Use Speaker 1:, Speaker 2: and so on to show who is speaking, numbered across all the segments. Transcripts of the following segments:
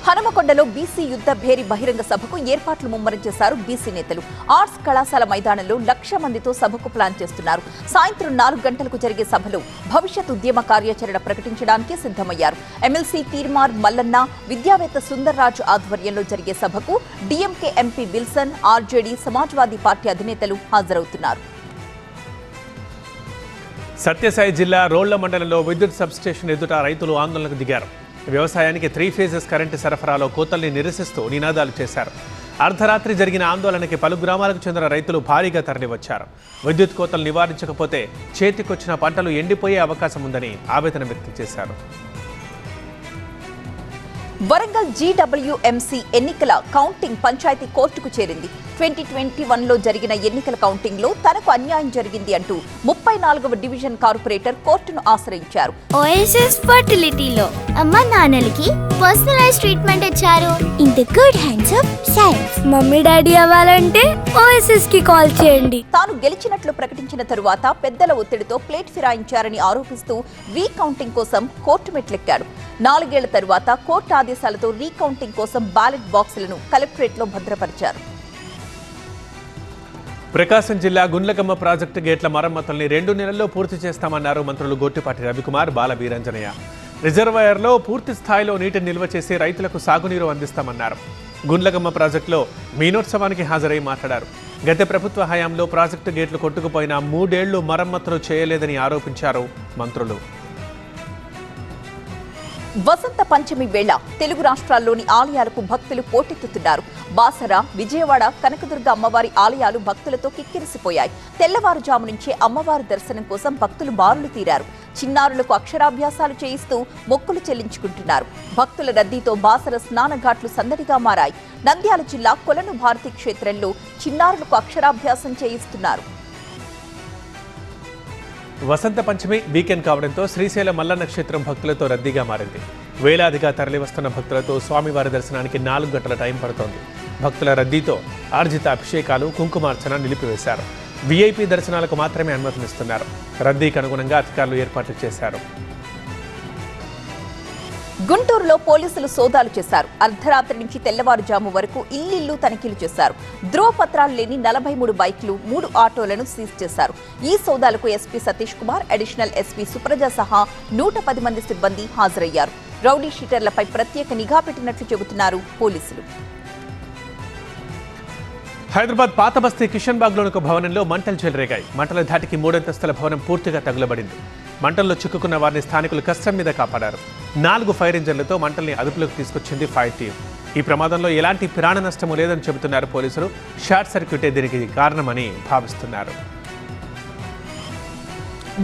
Speaker 1: హనుమకొండలో BC యుద్ధ భేరి బహిరంగ సభకు ఏర్పాట్లు ముమ్మరం చేశారు బీసీ నేతలు. ఆర్ట్స్ కళాశాల మైదానంలో 1,00,000 మందితో సభకు ప్లాన్ చేస్తున్నారు. సాయంత్రం 4 గంటలకు జరిగే సభలో భవిష్యత్ ఉద్యమ కార్యాచరణ ప్రకటించడానికి సిద్ధమయ్యారు. ఎమ్మెల్సీ తీర్మార్ మల్లన్న, విద్యావేత్త సుందర్రాజు ఆధ్వర్యంలో జరిగే సభకు DMK MP Wilson, RJD, Samajwadi party అధినేతలు హాజరవుతున్నారు.
Speaker 2: సత్యసాయి జిల్లా రోళ్ల మండలంలో విద్యుత్ సబ్స్టేషన్ ఎదుట రైతులు ఆందోళనకు దిగారు. వ్యవసాయానికి 3 ఫేజెస్ కరెంటు సరఫరాలో కోతల్ని నిరసిస్తూ నినాదాలు చేశారు. అర్ధరాత్రి జరిగిన ఆందోళనకి పలు గ్రామాలకు చెందిన రైతులు భారీగా తరలివచ్చారు. విద్యుత్ కోతలు నివారించకపోతే చేతికొచ్చిన పంటలు ఎండిపోయే అవకాశం ఉందని ఆవేదన వ్యక్తం చేశారు.
Speaker 1: వరంగల్ జీడబ్ల్యూఎంసీ ఎన్నికల కౌంటింగ్ పంచాయతీ కోర్టుకు చేరింది. 2021లో జరిగిన ఎన్నికల కౌంటింగ్ లో తనకు అన్యాయం జరిగింది అంటూ 34వ డివిజన్ కార్పొరేటర్ కోర్టును ఆశ్రయించారు.
Speaker 3: ఓఎస్ఎస్ ఫర్టిలిటీలో అమ్మ నాన్నలకి పర్సనలైజ్ ట్రీట్మెంట్ ఇచ్చారు. In the good hands of science. Mummy daddy అవ్వాలంటే ఓఎస్ఎస్ కి కాల్ చేయండి.
Speaker 1: తాను గెలిచినట్లు ప్రకటించిన తరువాత పెద్దల ఒత్తిడితో ప్లేట్ ఫిరాయించారని ఆరోపిస్తూ రీకౌంటింగ్ కోసం కోర్టు మెట్లెక్కాడు. 4 ఏళ్ల తరువాత కోర్టు ఆదేశాలతో రీకౌంటింగ్ కోసం బ్యాలెట్ బాక్సులను కలెక్టరేట్లో భద్రపరిచారు.
Speaker 2: ప్రకాశం జిల్లా గుండ్లకమ్మ ప్రాజెక్టు గేట్ల మరమ్మతుల్ని 2 నెలల్లో పూర్తి చేస్తామన్నారు మంత్రులు గొట్టిపాటి రవికుమార్, బాల వీరంజనయ్య. రిజర్వాయర్లో పూర్తి స్థాయిలో నీటిని నిల్వ చేసి రైతులకు సాగునీరు అందిస్తామన్నారు. గుండ్లకమ్మ ప్రాజెక్టులో మీనోత్సవానికి హాజరై మాట్లాడారు. గత ప్రభుత్వ హయాంలో ప్రాజెక్టు గేట్లు కొట్టుకుపోయిన 3 ఏళ్లు మరమ్మతులు చేయలేదని ఆరోపించారు మంత్రులు.
Speaker 1: వసంత పంచమి వేళ తెలుగు రాష్ట్రాల్లోని ఆలయాలకు భక్తులు పోటెత్తుతున్నారు. బాసర, విజయవాడ, కనకదుర్గ అమ్మవారి ఆలయాలు భక్తులతో కిక్కిరిసిపోయాయి. తెల్లవారుజాము నుంచే అమ్మవారి దర్శనం కోసం భక్తులు బారులు తీరారు. చిన్నారులకు అక్షరాభ్యాసాలు చేయిస్తూ మొక్కులు చెల్లించుకుంటున్నారు. భక్తుల రద్దీతో బాసర స్నాన ఘాట్లు సందడిగా మారాయి. నంద్యాల జిల్లా కొలను భారతి క్షేత్రంలో చిన్నారులకు అక్షరాభ్యాసం చేయిస్తున్నారు.
Speaker 2: వసంత పంచమి వీకెండ్ కావడంతో శ్రీశైలం మల్లన్న క్షేత్రం భక్తులతో రద్దీగా మారింది. వేలాదిగా తరలివస్తున్న భక్తులతో స్వామివారి దర్శనానికి 4 గంటల టైం పడుతోంది. భక్తుల రద్దీతో ఆర్జిత అభిషేకాలు, కుంకుమార్చన నిలిపివేశారు. వీఐపీ దర్శనాలకు మాత్రమే అనుమతినిస్తున్నారు. రద్దీకి అనుగుణంగా అధికారులు ఏర్పాట్లు చేశారు.
Speaker 1: గుంటూరులో పోలీసులు సోదాలు చేశారు. అర్ధరాత్రి నుంచి తెల్లవారుజాము వరకు ఇల్లిల్లు తనిఖీలు చేశారు. ధ్రువపత్రాలు లేని 43 బైక్లు, 3 ఆటోలను సీజ్ చేశారు. ఈ సోదాలకు SP Satish Kumar, additional SP Supraja సహా 110 మంది సిబ్బంది హాజరయ్యారు. రౌడీ షీటర్లపై ప్రత్యేక నిఘా పెట్టినట్లు చెబుతున్నారు పోలీసులు.
Speaker 2: హైదరాబాద్ పాత బస్తీ కిషన్బాగ్లోని ఒక భవనంలో మంటలు చెలరేగాయి. మంటల ధాటికి 3 అంతస్తుల భవనం పూర్తిగా తగులబడింది. మంటల్లో చిక్కుకున్న వారిని స్థానికులు కష్టం మీద కాపాడారు. 4 ఫైర్ ఇంజన్లతో మంటల్ని అదుపులోకి తీసుకొచ్చింది ఫైర్ టీం. ఈ ప్రమాదంలో ఎలాంటి ప్రాణ నష్టము లేదని చెబుతున్నారు పోలీసులు. షార్ట్ సర్క్యూటే దీనికి కారణమని భావిస్తున్నారు.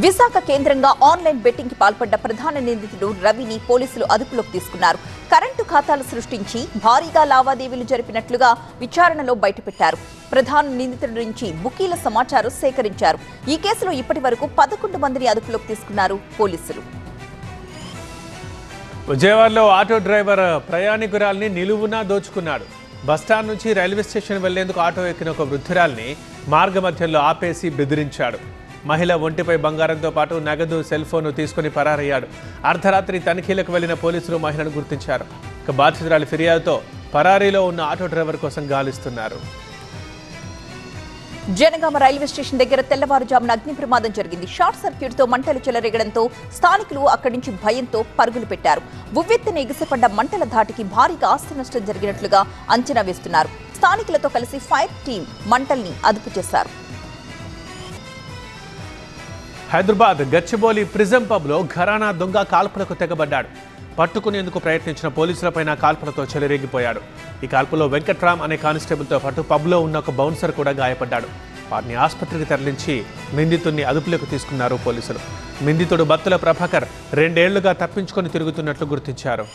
Speaker 1: విశాఖ కేంద్రంగా ఆన్లైన్ బెట్టింగ్ కి పాల్పడ్డ ప్రధాన నిందితుడు రవిని పోలీసులు అదుపులోకి తీసుకున్నారు. కరెంటు ఖాతాలు సృష్టించి భారీగా లావాదేవీలు జరిపినట్లుగా విచారణలో బయటపెట్టారు. ప్రధాన నిందితుడి నుంచి బుకీల సమాచారం సేకరించారు. ఈ కేసులో ఇప్పటి వరకు 11 మందిని అదుపులోకి తీసుకున్నారు పోలీసులు.
Speaker 2: విజయవాడలో ఆటో డ్రైవర్ ప్రయాణికురాల్ని నిలువునా దోచుకున్నాడు. బస్టాండ్ నుంచి రైల్వే స్టేషన్ వెళ్లేందుకు ఆటో ఎక్కిన ఒక వృద్ధురాల్ని మార్గమధ్యంలో ఆపేసి బెదిరించాడు. మహిళ ఒంటిపై బంగారంతో పాటు నగదు, సెల్ ఫోన్ తీసుకుని పరారయ్యాడు. అర్ధరాత్రి తనిఖీలకు వెళ్లిన పోలీసులు మహిళను గుర్తించారు. ఇక బాధితురాలి ఫిర్యాదుతో పరారీలో ఉన్న ఆటో డ్రైవర్ కోసం గాలిస్తున్నారు.
Speaker 1: జనగామ రైల్వే స్టేషన్ దగ్గర తెల్లవారుజామున అగ్ని ప్రమాదం జరిగింది. షార్ట్ సర్క్యూట్తో మంటలు చెలరేగడంతో స్థానికులు అక్కడి నుంచి భయంతో పరుగులు పెట్టారు. ఉవ్వెత్తున ఎగిసిపడ్డ మంటల ధాటికి భారీగా ఆస్తి నష్టం జరిగినట్లుగా అంచనా వేస్తున్నారు. స్థానికులతో కలిసి ఫైర్ టీం మంటల్ని అదుపు చేశారు.
Speaker 2: హైదరాబాద్ గచ్చిబౌలి ప్రిజం పబ్లో ఘరానా దొంగ కాల్పులకు తెగబడ్డాడు. పట్టుకునేందుకు ప్రయత్నించిన పోలీసులపైన కాల్పులతో చెలరేగిపోయాడు. ఈ కాల్పులో వెంకట్రామ్ అనే కానిస్టేబుల్తో పాటు పబ్లో ఉన్న ఒక బౌన్సర్ కూడా గాయపడ్డాడు. వారిని ఆసుపత్రికి తరలించి నిందితుడిని అదుపులోకి తీసుకున్నారు పోలీసులు. నిందితుడు బత్తుల ప్రభాకర్ 2 ఏళ్లుగా తప్పించుకొని తిరుగుతున్నట్లు గుర్తించారు.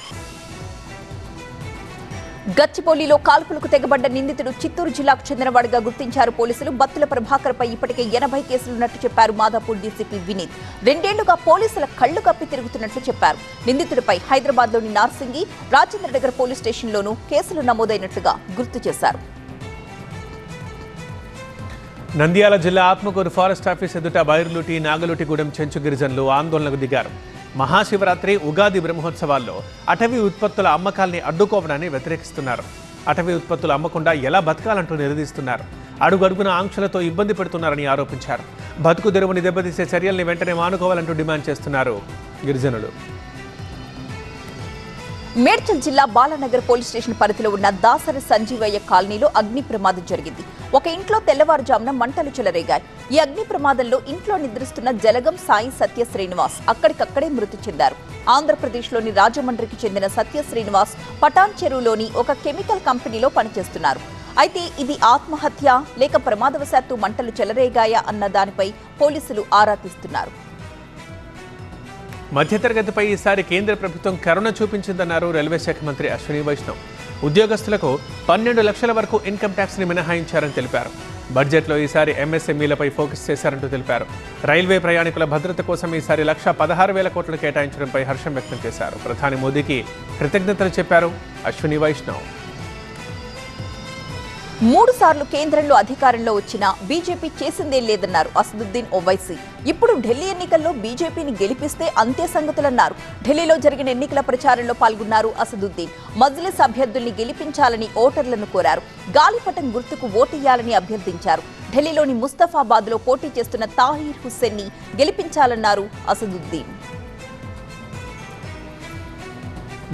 Speaker 1: గచ్చిబౌలిలో కాల్పులకు తెగబడ్డ నిందితుడు చిత్తూరు జిల్లాకు చెందినవాడిగా గుర్తించారు పోలీసులు. బత్తుల ప్రభాకర్ పై ఇప్పటికే 80 కేసులున్నట్టు చెప్పారు మాదాపూర్ డీసీపీ వినీత్. 2 ఏళ్లుగా పోలీసుల కళ్లు కప్పి తిరుగుతున్నట్లు చెప్పారు. నిందితుడిపై హైదరాబాద్లోని నార్సింగి, రాజేంద్రనగర్ పోలీస్ స్టేషన్లోనూ కేసులు నమోదైనట్లుగా గుర్తు చేశారు.
Speaker 2: నంద్యాల జిల్లా ఆత్మకూరు ఫారెస్ట్ ఆఫీస్ ఎదుట బైర్లుటి నాగలుటిగూడెం చెంచు గిరిజనులు ఆందోళనకు దిగారు. మహాశివరాత్రి, ఉగాది బ్రహ్మోత్సవాల్లో అటవీ ఉత్పత్తుల అమ్మకాల్ని అడ్డుకోవడాన్ని వ్యతిరేకిస్తున్నారు. అటవీ ఉత్పత్తులు అమ్మకుండా ఎలా బతకాలంటూ నిలదీస్తున్నారు. అడుగడుగున ఆంక్షలతో ఇబ్బంది పెడుతున్నారని ఆరోపించారు. బతుకు తెరువుని దెబ్బతీసే చర్యల్ని వెంటనే మానుకోవాలంటూ డిమాండ్ చేస్తున్నారు గిరిజనులు.
Speaker 1: మేడ్చల్ జిల్లా బాలానగర్ పోలీస్ స్టేషన్ పరిధిలో ఉన్న దాసరి సంజీవయ్య కాలనీలో అగ్ని ప్రమాదం జరిగింది. ఒక ఇంట్లో తెల్లవారుజామున మంటలు చెలరేగాయి. ఈ అగ్ని ప్రమాదంలో ఇంట్లో నిద్రిస్తున్న జలగం సాయి సత్య శ్రీనివాస్ అక్కడికక్కడే మృతి చెందారు. ఆంధ్రప్రదేశ్లోని రాజమండ్రికి చెందిన సత్య శ్రీనివాస్ పటాన్ చెరువులోని ఒక కెమికల్ కంపెనీలో పనిచేస్తున్నారు. అయితే ఇది ఆత్మహత్య లేక ప్రమాదవశాత్తు మంటలు చెలరేగాయా అన్న దానిపై పోలీసులు ఆరా తీస్తున్నారు.
Speaker 2: మధ్యతరగతిపై ఈసారి కేంద్ర ప్రభుత్వం కరుణ చూపించిందన్నారు రైల్వే శాఖ మంత్రి అశ్విని వైష్ణవ్. ఉద్యోగస్తులకు 12 లక్షల వరకు ఇన్కమ్ ట్యాక్స్ ని మినహాయించారని తెలిపారు. బడ్జెట్లో ఈసారి ఎంఎస్ఎంఈలపై ఫోకస్ చేశారంటూ తెలిపారు. రైల్వే ప్రయాణికుల భద్రత కోసం ఈసారి 1,16,000 కోట్లు కేటాయించడంపై హర్షం వ్యక్తం చేశారు. ప్రధాని మోదీకి కృతజ్ఞతలు చెప్పారు అశ్విని వైష్ణవ్.
Speaker 1: 3 సార్లు కేంద్రంలో అధికారంలో వచ్చిన బీజేపీ చేసిందేం లేదన్నారు అసదుద్దీన్ ఓవైసీ. ఇప్పుడు ఢిల్లీ ఎన్నికల్లో బీజేపీని గెలిపిస్తే అంతే సంగతులన్నారు. ఢిల్లీలో జరిగిన ఎన్నికల ప్రచారంలో పాల్గొన్నారు అసదుద్దీన్. మజ్లిస్ అభ్యర్థుల్ని గెలిపించాలని ఓటర్లను కోరారు. గాలిపటం గుర్తుకు ఓటేయాలని అభ్యర్థించారు. ఢిల్లీలోని ముస్తఫాబాద్లో పోటీ చేస్తున్న తాహిర్ హుస్సేన్ని గెలిపించాలన్నారు అసదుద్దీన్.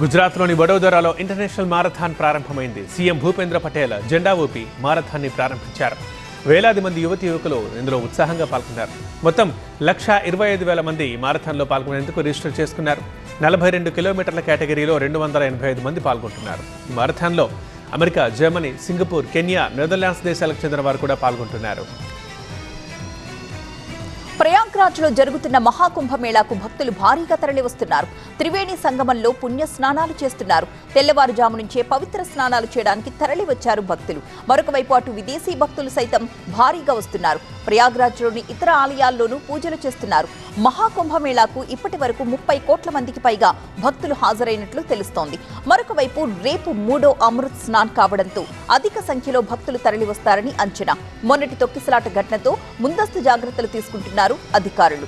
Speaker 2: గుజరాత్లోని వడోదరాలో ఇంటర్నేషనల్ మారథాన్ ప్రారంభమైంది. సీఎం భూపేంద్ర పటేల్ జెండా ఊపి మారథాన్ని ప్రారంభించారు. వేలాది మంది యువతి యువకులు ఇందులో ఉత్సాహంగా పాల్గొన్నారు. మొత్తం 1,25,000 మంది మారథాన్లో పాల్గొనేందుకు రిజిస్టర్ చేసుకున్నారు. 42 కిలోమీటర్ల కేటగిరీలో 285 మంది పాల్గొంటున్నారు. ఈ మారథాన్లో America, Germany, Singapore, Kenya, Netherlands దేశాలకు చెందిన వారు కూడా పాల్గొంటున్నారు.
Speaker 1: ప్రయాగ్రాజ్లో జరుగుతున్న మహాకుంభమేళాకు భక్తులు భారీగా తరలివస్తున్నారు. త్రివేణి సంగమంలో పుణ్య స్నానాలు చేస్తున్నారు. తెల్లవారుజాము నుంచే పవిత్ర స్నానాలు చేయడానికి తరలివచ్చారు భక్తులు. మరొక వైపు అటు విదేశీ భక్తులు సైతం భారీగా వస్తున్నారు. ప్రయాగ్రాజ్లోని ఇతర ఆలయాల్లోనూ పూజలు చేస్తున్నారు. మహాకుంభమేళాకు ఇప్పటి వరకు 30 కోట్ల మందికి పైగా భక్తులు హాజరైనట్లు తెలుస్తోంది. మరొక వైపు రేపు 3వ అమృత్ స్నాన్ కావడంతో అధిక సంఖ్యలో భక్తులు తరలివస్తారని అంచనా. మొన్నటి తొక్కిసలాట ఘటనతో ముందస్తు జాగ్రత్తలు తీసుకుంటున్నారు అధికారులు.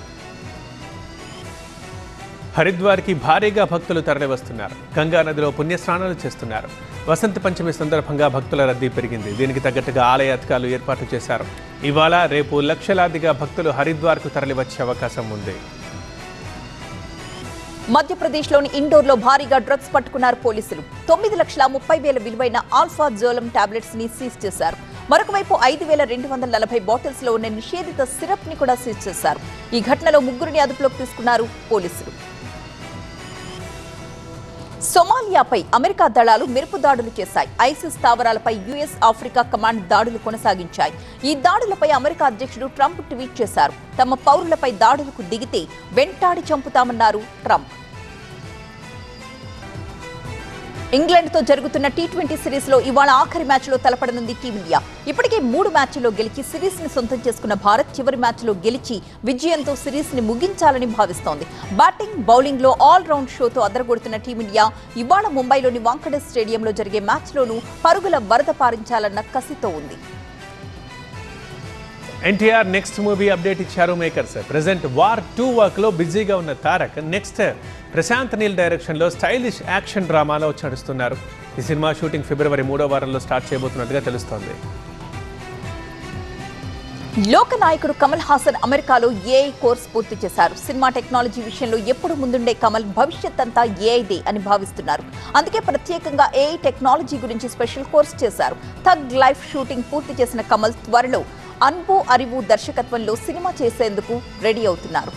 Speaker 2: హరిద్వార్కి భారీగా భక్తులు తరలివస్తున్నారు. గంగా నదిలో పుణ్యస్నానాలు చేస్తున్నారు. వసంత పంచమి సందర్భంగా భక్తుల రద్దీ పెరిగింది. దీనికి తగ్గట్టుగా ఆలయ అధికారులు ఏర్పాట్లు చేశారు. ఇవాళ రేపు లక్షలాదిగా భక్తులు హరిద్వార్కు తరలివచ్చే అవకాశం ఉంది.
Speaker 1: మధ్యప్రదేశ్లోని ఇండోర్లో భారీగా డ్రగ్స్ పట్టుకున్నారు పోలీసులు. 9,30,000 విలువైన ఆల్ఫా జోలం టాబ్లెట్స్ ని సీజ్ చేశారు. మరొక వైపు 5,240 బాటిల్స్ లో ఉన్న నిషేధిత సిరప్ ని కూడా సీజ్ చేశారు. ఈ ఘటనలో 3 అదుపులోకి తీసుకున్నారు పోలీసులు. సోమాలియాపై అమెరికా దళాలు మెరుపు దాడులు చేశాయి. ఐసిస్ స్థావరాలపై యుఎస్ ఆఫ్రికా కమాండ్ దాడులు కొనసాగించాయి. ఈ దాడులపై అమెరికా అధ్యక్షుడు ట్రంప్ ట్వీట్ చేశారు. తమ పౌరులపై దాడులకు దిగితే వెంటాడి చంపుతామన్నారు ట్రంప్. ఇంగ్లాండ్తో జరుగుతున్న టీ20 సిరీస్లో ఇవాళ ఆఖరి మ్యాచ్లో తలపడనుంది టీమిండియా. ఇప్పటికే 3 మ్యాచ్ల్లో గెలిచి సిరీస్ని సొంతం చేసుకున్న భారత్ చివరి మ్యాచ్లో గెలిచి విజయంతో సిరీస్ని ముగించాలని భావిస్తోంది. బ్యాటింగ్, బౌలింగ్లో ఆల్ రౌండ్ షోతో అదరగొడుతున్న టీమిండియా ఇవాళ ముంబైలోని వాంఖడే స్టేడియంలో జరిగే మ్యాచ్లోనూ పరుగుల వరద పారించాలన్న కసితో ఉంది.
Speaker 2: ఎన్టీఆర్ నెక్స్ట్ మూవీ అప్డేట్ ఇచ్చారు మేకర్స్. ప్రెజెంట్ వార్ 2 వర్క్ లో బిజీగా ఉన్న తారక్ నెక్స్ట్ ప్రశాంత్ నీల్ డైరెక్షన్ లో స్టైలిష్ యాక్షన్ డ్రామాలో నడుస్తున్నారు. ఈ సినిమా షూటింగ్ ఫిబ్రవరి 3వ వారంలో స్టార్ట్ చేయబోతున్నట్టుగా తెలుస్తోంది.
Speaker 1: లోకనాయకుడు కమల్ హాసన్ అమెరికాలో ఏఐ కోర్స్ పూర్తి చేశారు. సినిమా టెక్నాలజీ విషయంలో ఎప్పుడు ముందుండే కమల్ భవిష్యత్ అంతా ఏఐదే అని భావిస్తున్నారు. అందుకే ప్రత్యేకంగా ఏఐ టెక్నాలజీ గురించి స్పెషల్ కోర్స్ చేశారు. థగ్ లైఫ్ షూటింగ్ పూర్తి చేసిన కమల్ త్వరలో అన్బు అరివు దర్శకత్వంలో సినిమా చేసేందుకు రెడీ అవుతున్నారు.